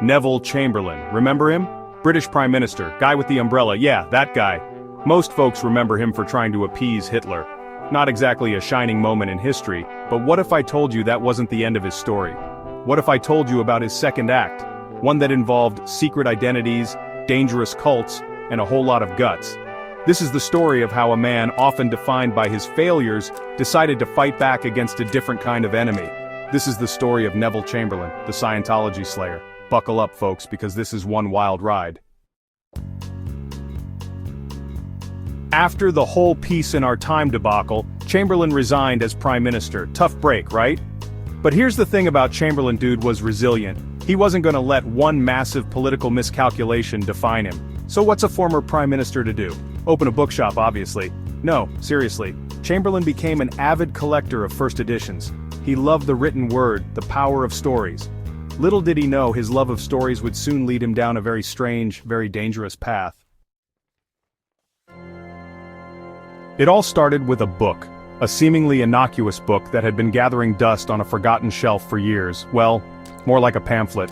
Neville Chamberlain, remember him? British Prime Minister, guy with the umbrella, yeah, that guy. Most folks remember him for trying to appease Hitler. Not exactly a shining moment in history, but what if I told you that wasn't the end of his story? What if I told you about his second act? One that involved secret identities, dangerous cults, and a whole lot of guts. This is the story of how a man often defined by his failures decided to fight back against a different kind of enemy. This is the story of Neville Chamberlain, the Scientology slayer. Buckle up, folks, because this is one wild ride. After the whole peace in our time debacle, Chamberlain resigned as Prime Minister. Tough break, right? But here's the thing about Chamberlain, dude was resilient. He wasn't gonna let one massive political miscalculation define him. So what's a former Prime Minister to do? Open a bookshop, obviously. No, seriously. Chamberlain became an avid collector of first editions. He loved the written word, the power of stories. Little did he know his love of stories would soon lead him down a very strange, very dangerous path. It all started with a book, a seemingly innocuous book that had been gathering dust on a forgotten shelf for years. Well, more like a pamphlet.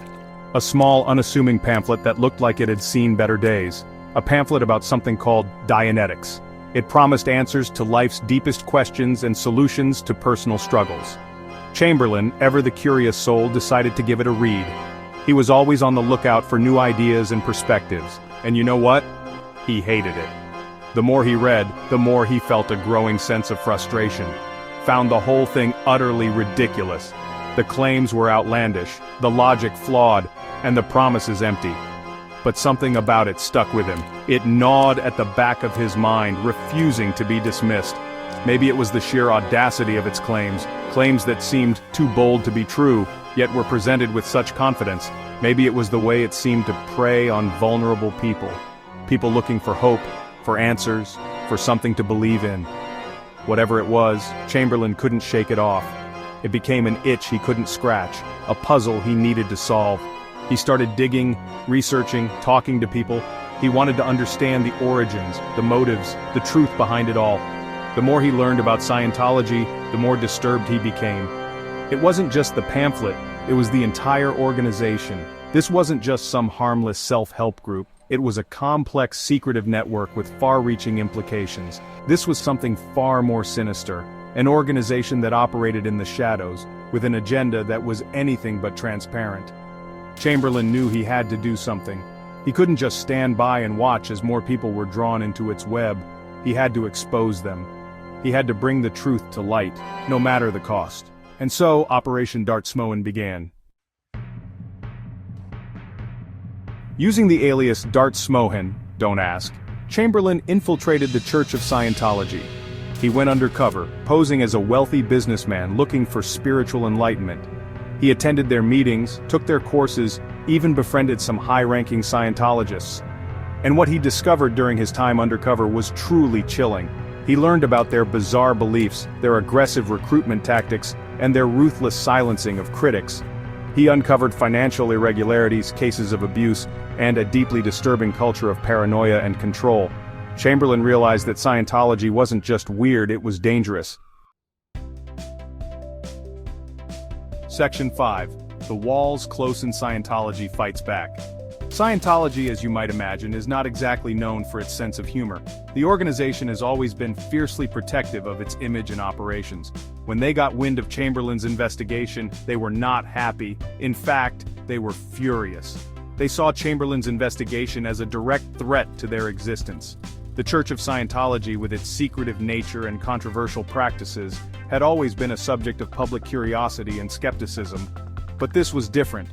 A small, unassuming pamphlet that looked like it had seen better days. A pamphlet about something called Dianetics. It promised answers to life's deepest questions and solutions to personal struggles. Chamberlain, ever the curious soul, decided to give it a read. He was always on the lookout for new ideas and perspectives, and you know what? He hated it. The more he read, the more he felt a growing sense of frustration. Found the whole thing utterly ridiculous. The claims were outlandish, the logic flawed, and the promises empty. But something about it stuck with him. It gnawed at the back of his mind, refusing to be dismissed. Maybe it was the sheer audacity of its claims that seemed too bold to be true, yet were presented with such confidence. Maybe it was the way it seemed to prey on vulnerable people. People looking for hope, for answers, for something to believe in. Whatever it was, Chamberlain couldn't shake it off. It became an itch he couldn't scratch, a puzzle he needed to solve. He started digging, researching, talking to people. He wanted to understand the origins, the motives, the truth behind it all. The more he learned about Scientology, the more disturbed he became. It wasn't just the pamphlet, it was the entire organization. This wasn't just some harmless self-help group. It was a complex, secretive network with far-reaching implications. This was something far more sinister, an organization that operated in the shadows, with an agenda that was anything but transparent. Chamberlain knew he had to do something. He couldn't just stand by and watch as more people were drawn into its web. He had to expose them. He had to bring the truth to light, no matter the cost. And so, Operation Dart Smoen began. Using the alias Dart Smoen, don't ask, Chamberlain infiltrated the Church of Scientology. He went undercover, posing as a wealthy businessman looking for spiritual enlightenment. He attended their meetings, took their courses, even befriended some high-ranking Scientologists. And what he discovered during his time undercover was truly chilling. He learned about their bizarre beliefs, their aggressive recruitment tactics, and their ruthless silencing of critics. He uncovered financial irregularities, cases of abuse, and a deeply disturbing culture of paranoia and control. Chamberlain realized that Scientology wasn't just weird, it was dangerous. Section 5. The Walls Close in Scientology Fights Back. Scientology, as you might imagine, is not exactly known for its sense of humor. The organization has always been fiercely protective of its image and operations. When they got wind of Chamberlain's investigation, they were not happy. In fact, they were furious. They saw Chamberlain's investigation as a direct threat to their existence. The Church of Scientology, with its secretive nature and controversial practices, had always been a subject of public curiosity and skepticism. But this was different.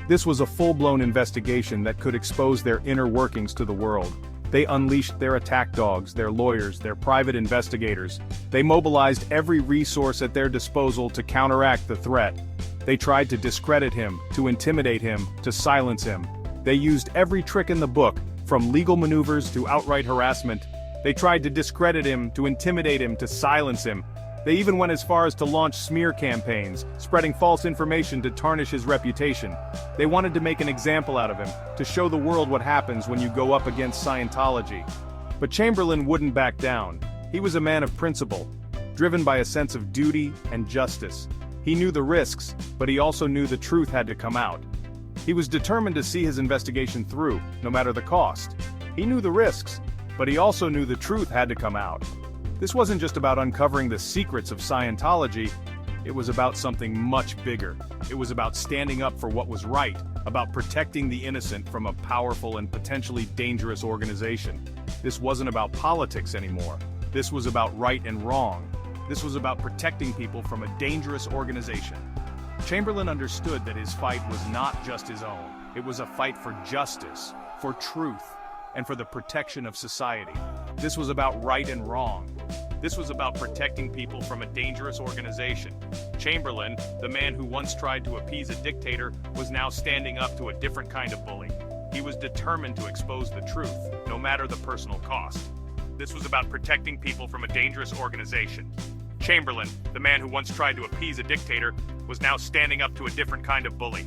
This was a full-blown investigation that could expose their inner workings to the world. They unleashed their attack dogs, their lawyers, their private investigators. They mobilized every resource at their disposal to counteract the threat. They tried to discredit him, to intimidate him, to silence him. They used every trick in the book, from legal maneuvers to outright harassment. They tried to discredit him, to intimidate him, to silence him. They even went as far as to launch smear campaigns, spreading false information to tarnish his reputation. They wanted to make an example out of him, to show the world what happens when you go up against Scientology. But Chamberlain wouldn't back down. He was a man of principle, driven by a sense of duty and justice. He knew the risks, but he also knew the truth had to come out. He was determined to see his investigation through, no matter the cost. He knew the risks, but he also knew the truth had to come out. This wasn't just about uncovering the secrets of Scientology, it was about something much bigger. It was about standing up for what was right, about protecting the innocent from a powerful and potentially dangerous organization. This wasn't about politics anymore. This was about right and wrong. This was about protecting people from a dangerous organization. Chamberlain understood that his fight was not just his own. It was a fight for justice, for truth, and for the protection of society. This was about right and wrong. This was about protecting people from a dangerous organization. Chamberlain, the man who once tried to appease a dictator, was now standing up to a different kind of bully. He was determined to expose the truth, no matter the personal cost. This was about protecting people from a dangerous organization. Chamberlain, the man who once tried to appease a dictator, was now standing up to a different kind of bully.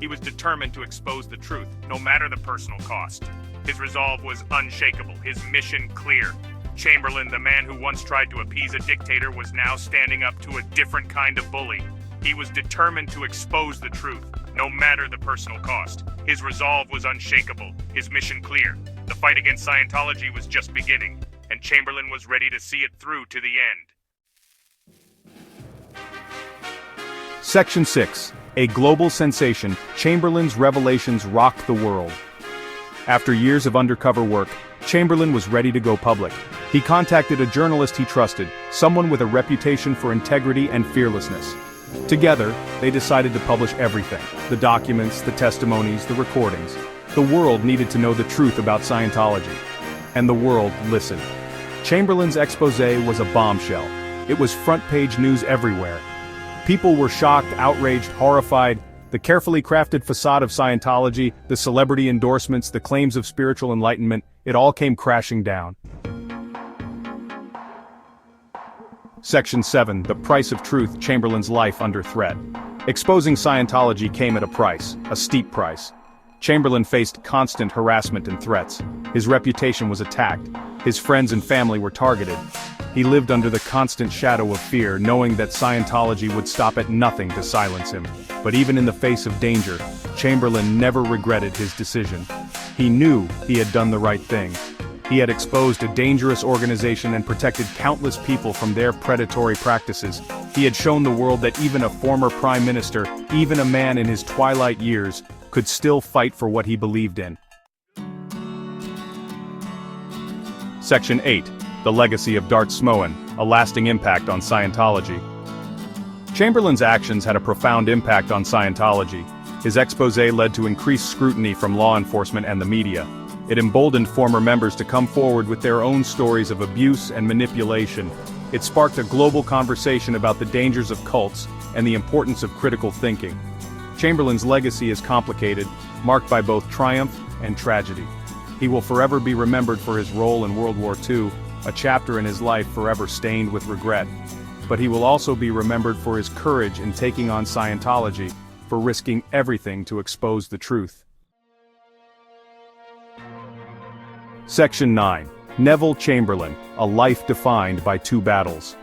He was determined to expose the truth, no matter the personal cost. His resolve was unshakable, his mission clear. Chamberlain, the man who once tried to appease a dictator, was now standing up to a different kind of bully. He was determined to expose the truth, no matter the personal cost. His resolve was unshakable, his mission clear. The fight against Scientology was just beginning, and Chamberlain was ready to see it through to the end. Section 6. A global sensation, Chamberlain's revelations rocked the world. After years of undercover work, Chamberlain was ready to go public. He contacted a journalist he trusted, someone with a reputation for integrity and fearlessness. Together, they decided to publish everything: the documents, the testimonies, the recordings. The world needed to know the truth about Scientology. And the world listened. Chamberlain's exposé was a bombshell. It was front-page news everywhere. People were shocked, outraged, horrified. The carefully crafted facade of Scientology, the celebrity endorsements, the claims of spiritual enlightenment, it all came crashing down. Section 7. The price of truth, Chamberlain's life under threat. Exposing Scientology came at a price, a steep price. Chamberlain faced constant harassment and threats. His reputation was attacked. His friends and family were targeted. He lived under the constant shadow of fear, knowing that Scientology would stop at nothing to silence him. But even in the face of danger, Chamberlain never regretted his decision. He knew he had done the right thing. He had exposed a dangerous organization and protected countless people from their predatory practices. He had shown the world that even a former prime minister, even a man in his twilight years, could still fight for what he believed in. Section 8. The legacy of Dart Smoen, a lasting impact on Scientology. Chamberlain's actions had a profound impact on Scientology. His exposé led to increased scrutiny from law enforcement and the media. It emboldened former members to come forward with their own stories of abuse and manipulation. It sparked a global conversation about the dangers of cults and the importance of critical thinking. Chamberlain's legacy is complicated, marked by both triumph and tragedy. He will forever be remembered for his role in World War II, a chapter in his life forever stained with regret. But he will also be remembered for his courage in taking on Scientology, for risking everything to expose the truth. Section 9. Neville Chamberlin, a life defined by two battles.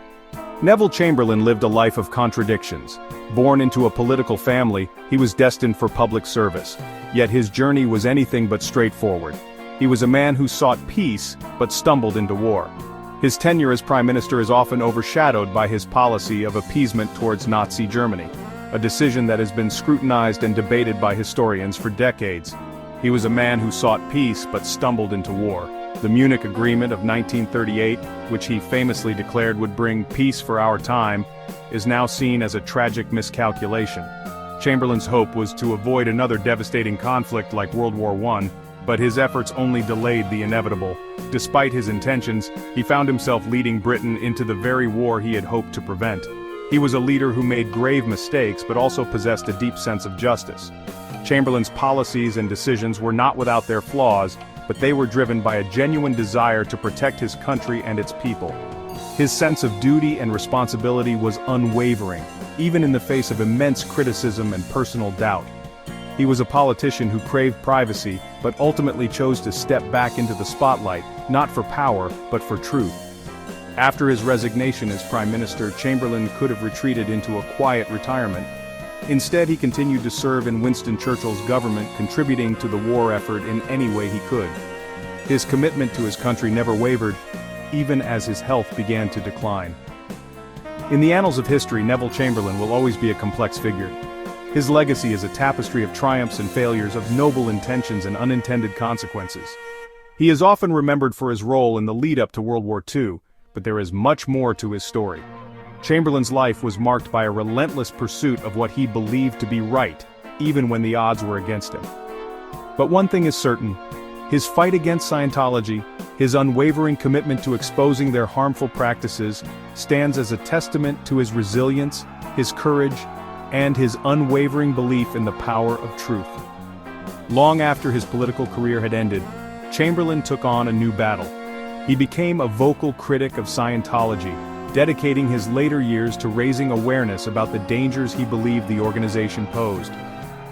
Neville Chamberlin lived a life of contradictions. Born into a political family, he was destined for public service. Yet his journey was anything but straightforward. He was a man who sought peace, but stumbled into war. His tenure as prime minister is often overshadowed by his policy of appeasement towards Nazi Germany, a decision that has been scrutinized and debated by historians for decades. He was a man who sought peace but stumbled into war. The Munich Agreement of 1938, which he famously declared would bring peace for our time, is now seen as a tragic miscalculation. Chamberlain's hope was to avoid another devastating conflict like World War I, but his efforts only delayed the inevitable. Despite his intentions, he found himself leading Britain into the very war he had hoped to prevent. He was a leader who made grave mistakes but also possessed a deep sense of justice. Chamberlain's policies and decisions were not without their flaws, but they were driven by a genuine desire to protect his country and its people. His sense of duty and responsibility was unwavering, even in the face of immense criticism and personal doubt. He was a politician who craved privacy, but ultimately chose to step back into the spotlight, not for power, but for truth. After his resignation as Prime Minister, Chamberlain could have retreated into a quiet retirement. Instead, he continued to serve in Winston Churchill's government, contributing to the war effort in any way he could. His commitment to his country never wavered, even as his health began to decline. In the annals of history, Neville Chamberlain will always be a complex figure. His legacy is a tapestry of triumphs and failures, of noble intentions and unintended consequences. He is often remembered for his role in the lead-up to World War II, but there is much more to his story. Chamberlain's life was marked by a relentless pursuit of what he believed to be right, even when the odds were against him. But one thing is certain: his fight against Scientology, his unwavering commitment to exposing their harmful practices, stands as a testament to his resilience, his courage, and his unwavering belief in the power of truth. Long after his political career had ended, Chamberlain took on a new battle. He became a vocal critic of Scientology, dedicating his later years to raising awareness about the dangers he believed the organization posed.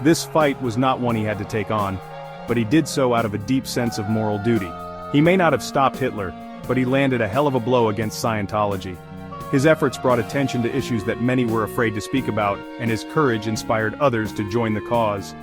This fight was not one he had to take on, but he did so out of a deep sense of moral duty. He may not have stopped Hitler, but he landed a hell of a blow against Scientology. His efforts brought attention to issues that many were afraid to speak about, and his courage inspired others to join the cause.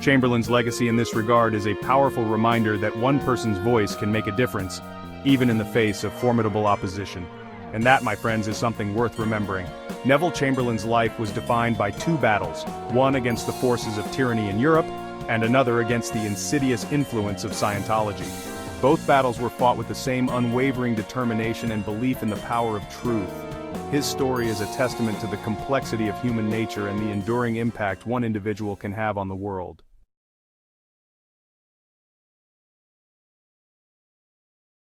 Chamberlain's legacy in this regard is a powerful reminder that one person's voice can make a difference, even in the face of formidable opposition. And that, my friends, is something worth remembering. Neville Chamberlain's life was defined by two battles, one against the forces of tyranny in Europe, and another against the insidious influence of Scientology. Both battles were fought with the same unwavering determination and belief in the power of truth. His story is a testament to the complexity of human nature and the enduring impact one individual can have on the world.